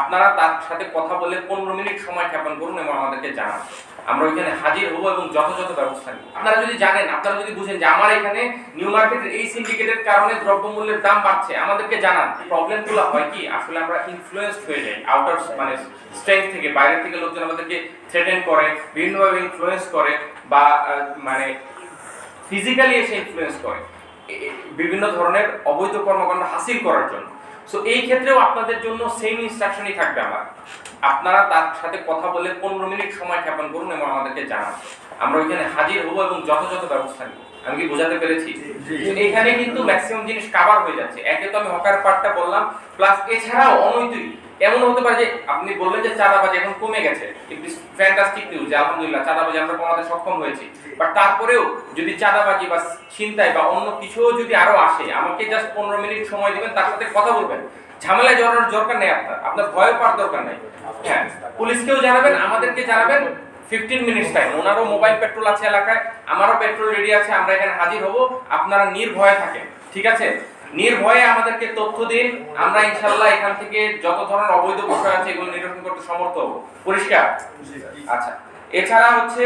আপনারা তার সাথে কথা বলে 15 মিনিট সময় ক্ষেপণ করুন এবং আমাদেরকে জানান। আমরা ওইখানে হাজির হব এবং যথাযথ ব্যবস্থা নিব। আপনারা যদি জানেন, আপনারা যদি বুঝেন যে আমার এখানে নিউ মার্কেটের এই সিন্ডিকেটের কারণে দ্রব্যমূল্যের দাম বাড়ছে, আমাদেরকে জানান। প্রবলেমগুলো হয় কি, আসলে আমরা ইনফ্লুয়েন্সড হয়ে যাই আউটার মানে স্ট্রেংথ থেকে, বাইরে থেকে লোকজন আমাদেরকে থ্রেটেন করে, বিভিন্নভাবে ইনফ্লুয়েন্স করে বা মানে ফিজিক্যালি এসে ইনফ্লুয়েন্স করে বিভিন্ন ধরনের অবৈধ কর্মকাণ্ড হাসিল করার জন্য। সো এই ক্ষেত্রেও আপনাদের জন্য সেম ইনস্ট্রাকশনই থাকবে আমার। আপনারা তার সাথে কথা বলে 15 মিনিট সময় ক্ষেপণ করুন এবং আমাদেরকে জানান। আমরা ওইখানে হাজির হব এবং যথাযথ ব্যবস্থা নিব। আমি কি বোঝাতে পেরেছি? এখানে কিন্তু ম্যাক্সিমাম জিনিস কভার হয়ে যাচ্ছে। একে তো আমি হকার পার্টটা বললাম, প্লাস এছাড়াও অনৈতিক এমন হতে পারে যে আপনি বললেন যে চাঁদাবাজি এখন কমে গেছে, ফ্যান্টাস্টিক নিউজ, আলহামদুলিল্লাহ চাঁদাবাজি আমরা কমাতে সক্ষম হয়েছি। বাট তারপরেও যদি চাঁদাবাজি বা ছিনতাই বা অন্য কিছুও যদি আরো আসে, আমাকে জাস্ট 15 মিনিট সময় দিবেন, তার সাথে কথা বলবেন। ঝামেলায় জড়ানোর দরকার নেই, আপনার ভয় পাওয়ার দরকার নেই। হ্যাঁ, পুলিশকেও জানাবেন, আমাদেরকে জানাবেন। 15 মিনিটস টাইম, ওনারও মোবাইল পেট্রোল আছে এলাকায়, আমারও পেট্রোল রেডি আছে, আমরা এখানে হাজির হব। আপনারা নির্ভয়ে থাকেন, ঠিক আছে? নির্ভয়ে আমাদেরকে তথ্য দিন, আমরা ইনশাআল্লাহ এখান থেকে যত ধরনের অবৈধ বিষয় আছে এগুলো নিরসন করতে সমর্থ হব। পরিষ্কার? আচ্ছা, এছাড়া হচ্ছে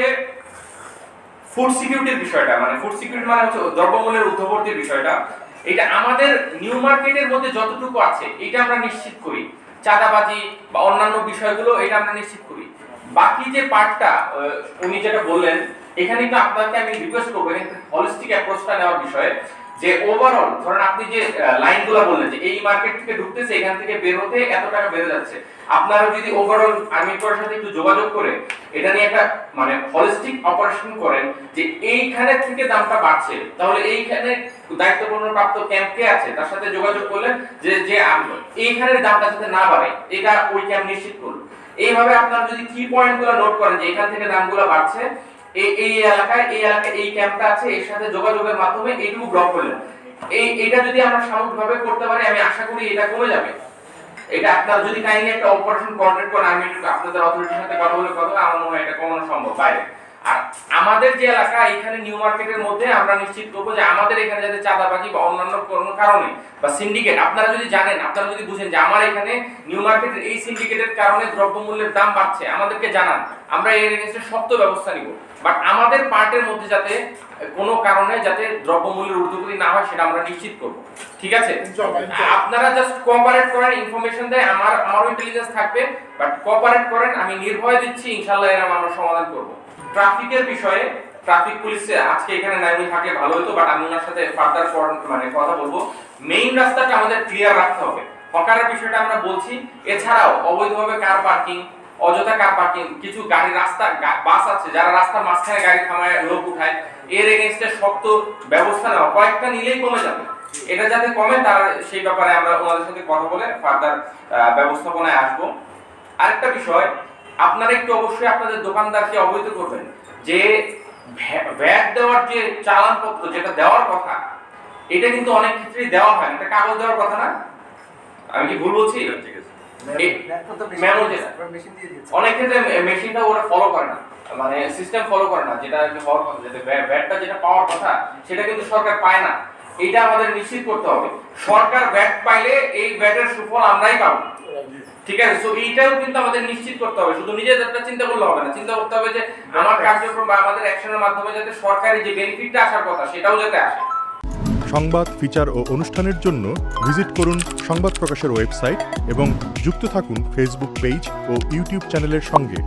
ফুড সিকিউরিটির বিষয়টা, মানে ফুড সিকিউরিটি মানে হচ্ছে দ্রব্যমূল্যের ঊর্ধ্ববর্তী বিষয়টা। এটা আমাদের নিউ মার্কেটের মধ্যে যতটুকু আছে এটা আমরা নিশ্চিত করি। চাঁদাবাজি বা অন্যান্য বিষয়গুলো এটা আমরা নিশ্চিত করি। বাকি যে পার্টটা উনি যেটা বললেন, এখানে তো আপনাকে আমি রিকোয়েস্ট করবো হলিস্টিক অ্যাপ্রোচটা নেওয়ার বিষয়ে, যে ওভারঅল ধরেন আপনি যে লাইনগুলো বললেন যে এই মার্কেট থেকে ঢুকতেছে, এখান থেকে বের হতে এত টাকা বেড়ে যাচ্ছে, আপনারা যদি ওভারঅল আর্মি কোরের সাথে একটু যোগাযোগ করে এটা নিয়ে একটা মানে হলিস্টিক অপারেশন করেন যে এইখানে থেকে দামটা বাড়ছে, তাহলে এইখানে দায়িত্বপূর্ণ প্রাপ্ত ক্যাম্প কে আছে তার সাথে যোগাযোগ করলেন যে যে এইখানের দামটা যাতে না বাড়ে, এটা ওই ক্যাম্প নিশ্চিত করুন। এইভাবে আপনারা যদি কি পয়েন্টগুলো নোট করেন যে এখান থেকে দামগুলো বাড়ছে, এই এলাকায় এই ক্যাম্পটা আছে, এর সাথে যোগাযোগের মাধ্যমে এইটুকু ব্লক করলেন, এটা যদি আমরা সামগ্রিকভাবে করতে পারি, আমি আশা করি এটা কমে যাবে। এটা আপনারা যদি কাইন্ডলি একটা অপারেশন কোঅর্ডিনেট করেন, আমি আপনাদের অথরিটির সাথে কথা বলে আমার মনে হয় এটা কমানো সম্ভব বাইরে। আর আমাদের যে এলাকা এখানে নিউ মার্কেটের মধ্যে আমরা নিশ্চিত করবো যে আমাদের এখানে যাতে চাঁদাবাজি বা অন্যান্য কোনো কারণে বা সিন্ডিকেট, আপনারা যদি জানেন, আপনারা যদি বুঝেন যে আমার এখানে নিউ মার্কেটের এই সিন্ডিকেটের কারণে দ্রব্যমূল্যের দাম বাড়ছে, আমাদেরকে জানান, আমরা এর এগেইনস্টে শক্ত ব্যবস্থা নিব। বাট আমাদের পার্টের মধ্যে যাতে কোনো কারণে যাতে দ্রব্যমূল্যের ঊর্ধ্বগতি না হয় সেটা আমরা নিশ্চিত করব, ঠিক আছে? আপনারা জাস্ট কোঅপারেট করেন, ইনফরমেশন দেয়, আমারও ইন্টেলিজেন্স থাকবে, বাট কোঅপারেট করেন, আমি নির্ভয় দিচ্ছি ইনশাআল্লাহ এর আমরা সমাধান করব। ট্রাফিকের বিষয়ে ট্রাফিক পুলিশ আজকে এখানে নাইমি থাকলে ভালো হতো, বাট আমি ওনার সাথে ফার্দার মানে কথা বলবো। মেইন রাস্তাটা আমাদের ক্লিয়ার রাখতে হবে, হকারের বিষয়টা আমরা বলছি। এছাড়াও অবৈধভাবে কার পার্কিং, অযথা কার পার্কিং, কিছু গাড়ি রাস্তা বাস আছে যারা রাস্তার মাঝখানে গাড়ি থামায় লোক উঠায়, এর এগেইনস্টে শক্ত ব্যবস্থা নেওয়া, কয়েকটা নিলেই কমে যাবে। এটা যাতে কমে তার সেই ব্যাপারে আমরা ওনাদের সাথে কথা বলে ফার্দার ব্যবস্থাপনায় আসবো। আরেকটা বিষয়, আপনারা একটু অবশ্যই আপনাদের দোকানদারকে অবহিত করবেন যে ভ্যাট দেওয়ার যে চালানপত্র যেটা দেওয়ার কথা, এটা কিন্তু অনেক ক্ষেত্রেই দেওয়া হয় না, এটা কাগজ দেওয়ার কথা না? আমি কি ভুল বলছি? অনেক ক্ষেত্রে মেশিনটা ওরা ফলো করে না, মানে সিস্টেম ফলো করে না, যেটা হওয়ার কথা, যেটা ভ্যাটটা যেটা পাওয়ার কথা সেটা কিন্তু সরকার পায় না। এটা আমাদের নিশ্চিত করতে হবে, সরকার ভ্যাট পাইলে এই ভ্যাটের সুফল আমরাই পাবো, ঠিক আছে? সো এইটাও কিন্তু আমাদের নিশ্চিত করতে হবে, শুধু নিজেদেরটা চিন্তা করলে হবে না, চিন্তা করতে হবে যে আমার কার্যক্রম বা আমাদের অ্যাকশনের মাধ্যমে যাতে সরকারি যে বেনিফিটটা আসার কথা সেটাও যাতে আসে। সংবাদ, ফিচার ও অনুষ্ঠানের জন্য ভিজিট করুন সংবাদ প্রকাশের ওয়েবসাইট এবং যুক্ত থাকুন ফেসবুক পেজ ও ইউটিউব চ্যানেলের সঙ্গে।